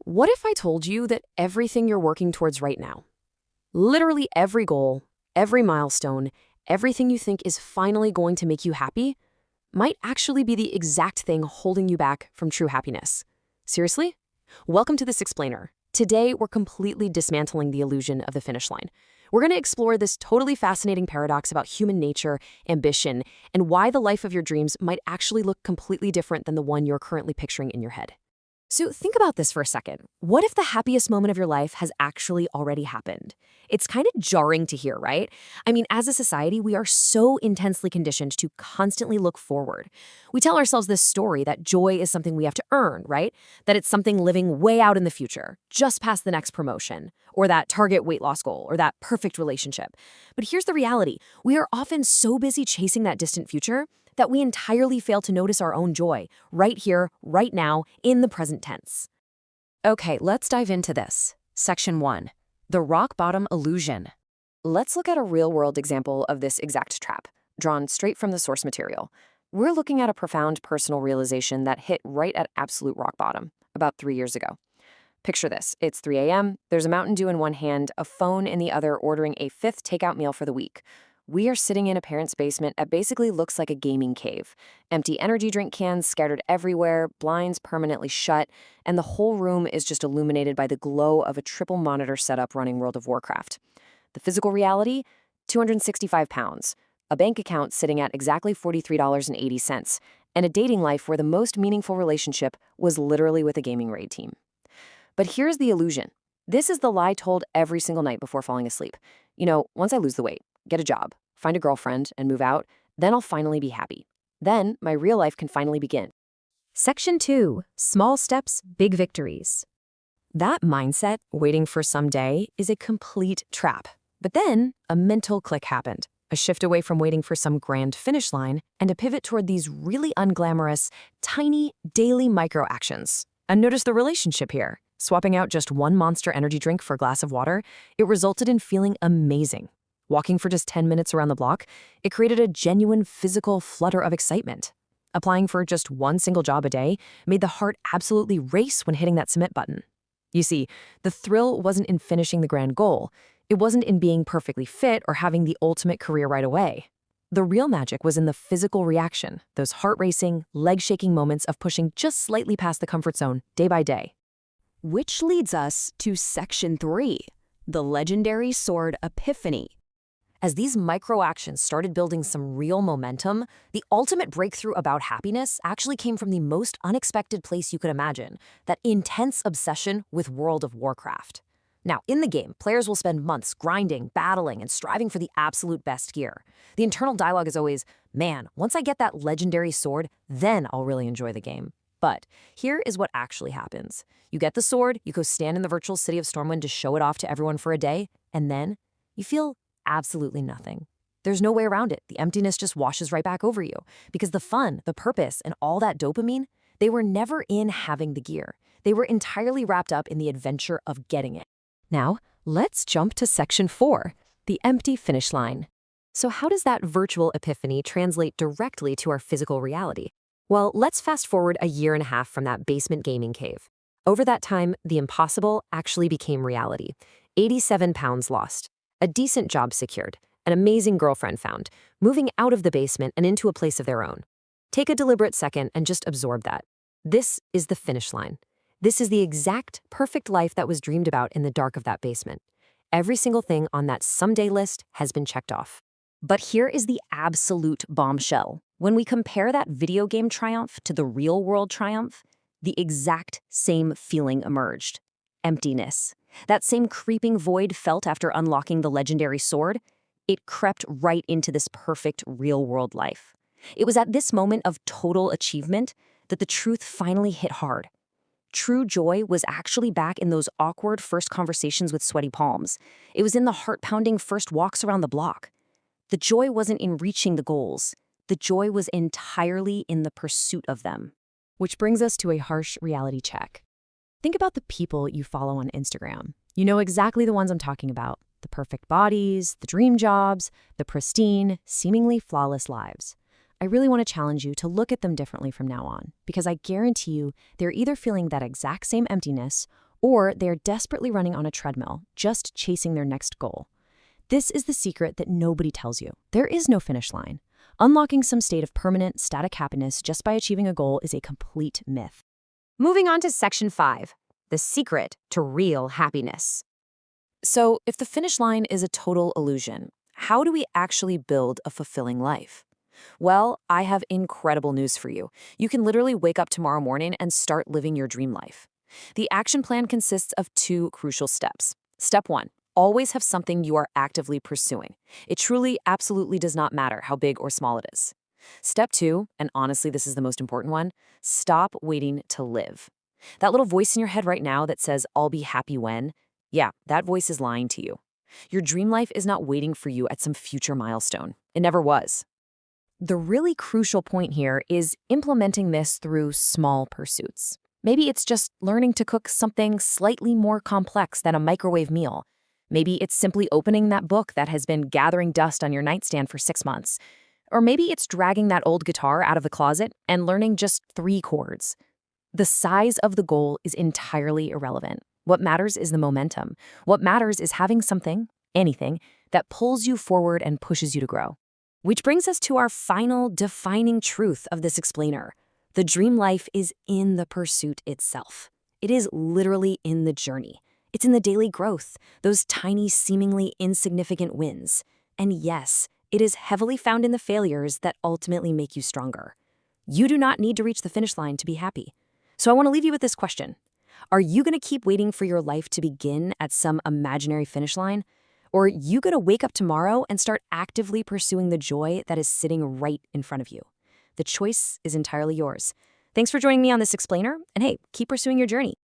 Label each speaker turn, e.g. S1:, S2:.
S1: What if I told you that everything you're working towards right now, literally every goal, every milestone, everything you think is finally going to make you happy, might actually be the exact thing holding you back from true happiness? Seriously? Welcome to this explainer. Today, we're completely dismantling the illusion of the finish line. We're going to explore this totally fascinating paradox about human nature, ambition, and why the life of your dreams might actually look completely different than the one you're currently picturing in your head. So think about this for a second. What if the happiest moment of your life has actually already happened? It's kind of jarring to hear, right? I mean, as a society, we are so intensely conditioned to constantly look forward. We tell ourselves this story that joy is something we have to earn, right? That it's something living way out in the future, just past the next promotion, or that target weight loss goal, or that perfect relationship. But here's the reality. We are often so busy chasing that distant future that we entirely fail to notice our own joy, right here, right now, in the present tense. Okay, let's dive into this. Section 1. The rock bottom illusion. Let's look at a real-world example of this exact trap, drawn straight from the source material. We're looking at a profound personal realization that hit right at absolute rock bottom, about 3 years ago. Picture this. It's 3 a.m., there's a Mountain Dew in one hand, a phone in the other, ordering a 5th takeout meal for the week. We are sitting in a parent's basement at basically looks like a gaming cave. Empty energy drink cans scattered everywhere, blinds permanently shut, and the whole room is just illuminated by the glow of a triple monitor setup running World of Warcraft. The physical reality? 265 pounds, a bank account sitting at exactly $43.80, and a dating life where the most meaningful relationship was literally with a gaming raid team. But here's the illusion. This is the lie told every single night before falling asleep. Once I lose the weight, get a job, find a girlfriend, and move out, then I'll finally be happy. Then my real life can finally begin. Section 2. Small steps, big victories. That mindset, waiting for someday, is a complete trap. But then a mental click happened. A shift away from waiting for some grand finish line and a pivot toward these really unglamorous, tiny, daily micro-actions. And notice the relationship here. Swapping out just one Monster energy drink for a glass of water, it resulted in feeling amazing. Walking for just 10 minutes around the block, it created a genuine physical flutter of excitement. Applying for just one single job a day made the heart absolutely race when hitting that submit button. You see, the thrill wasn't in finishing the grand goal. It wasn't in being perfectly fit or having the ultimate career right away. The real magic was in the physical reaction, those heart-racing, leg-shaking moments of pushing just slightly past the comfort zone day by day. Which leads us to Section 3, the legendary sword epiphany. As these micro-actions started building some real momentum, the ultimate breakthrough about happiness actually came from the most unexpected place you could imagine, that intense obsession with World of Warcraft. Now, in the game, players will spend months grinding, battling, and striving for the absolute best gear. The internal dialogue is always, man, once I get that legendary sword, then I'll really enjoy the game. But here is what actually happens. You get the sword, you go stand in the virtual city of Stormwind to show it off to everyone for a day, and then you feel absolutely nothing. There's no way around it. The emptiness just washes right back over you because the fun, the purpose, and all that dopamine, they were never in having the gear. They were entirely wrapped up in the adventure of getting it. Now, let's jump to Section 4, the empty finish line. So how does that virtual epiphany translate directly to our physical reality? Well, let's fast forward a year and a half from that basement gaming cave. Over that time, the impossible actually became reality. 87 pounds lost. A decent job secured, an amazing girlfriend found, moving out of the basement and into a place of their own. Take a deliberate second and just absorb that. This is the finish line. This is the exact perfect life that was dreamed about in the dark of that basement. Every single thing on that someday list has been checked off. But here is the absolute bombshell. When we compare that video game triumph to the real world triumph, the exact same feeling emerged. Emptiness. That same creeping void felt after unlocking the legendary sword, it crept right into this perfect real-world life. It was at this moment of total achievement that the truth finally hit hard. True joy was actually back in those awkward first conversations with sweaty palms. It was in the heart-pounding first walks around the block. The joy wasn't in reaching the goals. The joy was entirely in the pursuit of them. Which brings us to a harsh reality check. Think about the people you follow on Instagram. You know exactly the ones I'm talking about. The perfect bodies, the dream jobs, the pristine, seemingly flawless lives. I really want to challenge you to look at them differently from now on, because I guarantee you they're either feeling that exact same emptiness or they are desperately running on a treadmill, just chasing their next goal. This is the secret that nobody tells you. There is no finish line. Unlocking some state of permanent, static happiness just by achieving a goal is a complete myth.
S2: Moving on to Section 5, the secret to real happiness.
S1: So, if the finish line is a total illusion, how do we actually build a fulfilling life? Well, I have incredible news for you. You can literally wake up tomorrow morning and start living your dream life. The action plan consists of 2 crucial steps. Step 1. Always have something you are actively pursuing. It truly, absolutely does not matter how big or small it is. Step 2, and honestly this is the most important one, stop waiting to live. That little voice in your head right now that says, "I'll be happy when," yeah, that voice is lying to you. Your dream life is not waiting for you at some future milestone. It never was. The really crucial point here is implementing this through small pursuits. Maybe it's just learning to cook something slightly more complex than a microwave meal. Maybe it's simply opening that book that has been gathering dust on your nightstand for 6 months. Or maybe it's dragging that old guitar out of the closet and learning just 3 chords. The size of the goal is entirely irrelevant. What matters is the momentum. What matters is having something, anything, that pulls you forward and pushes you to grow. Which brings us to our final defining truth of this explainer. The dream life is in the pursuit itself. It is literally in the journey. It's in the daily growth, those tiny, seemingly insignificant wins. And yes, it is heavily found in the failures that ultimately make you stronger. You do not need to reach the finish line to be happy. So I want to leave you with this question. Are you going to keep waiting for your life to begin at some imaginary finish line? Or are you going to wake up tomorrow and start actively pursuing the joy that is sitting right in front of you? The choice is entirely yours. Thanks for joining me on this explainer, and hey, keep pursuing your journey.